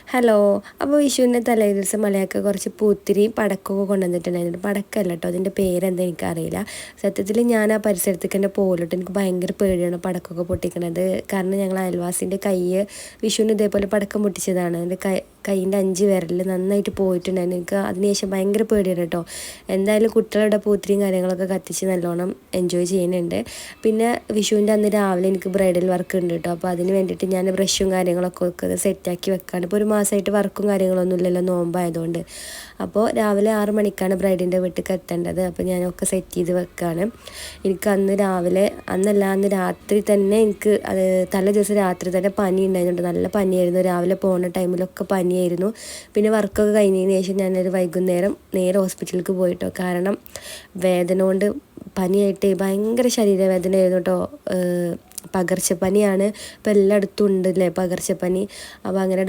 Hello. അപ്പോൾ വിഷുവിൻ്റെ തലേ ദിവസം മലയൊക്കെ കുറച്ച് പൂത്തിരി പടക്കമൊക്കെ കൊണ്ടുവന്നിട്ടുണ്ടായിരുന്നു. പടക്കമല്ല കേട്ടോ, അതിൻ്റെ പേരെന്താ എനിക്കറിയില്ല. സത്യത്തിൽ ഞാൻ ആ പരിസരത്തേക്ക് തന്നെ പോകലിട്ട് എനിക്ക് ഭയങ്കര പേടിയാണ് പടക്കമൊക്കെ പൊട്ടിക്കണത്. കാരണം ഞങ്ങൾ അയൽവാസിൻ്റെ കൈ വിഷുവിന് ഇതേപോലെ പടക്കം പൊട്ടിച്ചതാണ്. എൻ്റെ കൈയിൻ്റെ 5 വിരലിൽ നന്നായിട്ട് പോയിട്ടുണ്ടായിരുന്നു. എനിക്ക് അതിനുശേഷം ഭയങ്കര പേടിയാണ് കേട്ടോ. എന്തായാലും കുട്ടികളുടെ പൂത്തിരിയും കാര്യങ്ങളൊക്കെ കത്തിച്ച് നല്ലോണം എൻജോയ് ചെയ്യുന്നുണ്ട്. പിന്നെ വിഷുവിൻ്റെ അന്ന് രാവിലെ എനിക്ക് ബ്രൈഡൽ വർക്ക് ഉണ്ട് കേട്ടോ. അപ്പോൾ അതിന് വേണ്ടിയിട്ട് ഞാൻ ബ്രഷും കാര്യങ്ങളൊക്കെ വെക്കുന്നത് സെറ്റാക്കി വെക്കാണ്. ഇപ്പോൾ ഒരു മാസമായിട്ട് വർക്കും കാര്യങ്ങളൊന്നും ഇല്ലല്ലോ, നോമ്പായതുകൊണ്ട്. അപ്പോൾ രാവിലെ 6 മണിക്കാണ് ബ്രൈഡിൻ്റെ വീട്ടിലേക്ക് എത്തേണ്ടത്. അപ്പോൾ ഞാനൊക്കെ സെറ്റ് ചെയ്ത് വെക്കുകയാണ്. എനിക്ക് അന്ന് രാവിലെ അന്ന് രാത്രി തന്നെ എനിക്ക് തലേ ദിവസം രാത്രി തന്നെ പനി ഉണ്ടായിരുന്നുണ്ട്. നല്ല പനിയായിരുന്നു. രാവിലെ പോകുന്ന ടൈമിലൊക്കെ പനിയായിരുന്നു. പിന്നെ വർക്കൊക്കെ കഴിഞ്ഞതിന് ശേഷം ഞാനൊരു വൈകുന്നേരം നേരെ ഹോസ്പിറ്റലിലേക്ക് പോയിട്ടോ. കാരണം വേദന കൊണ്ട് പനിയായിട്ട് ഭയങ്കര ശരീരവേദനയായിരുന്നു കേട്ടോ. പകർച്ചപ്പനിയാണ്. ഇപ്പോൾ എല്ലായിടത്തും ഉണ്ടല്ലേ പകർച്ചപ്പനി. അപ്പോൾ അങ്ങനെ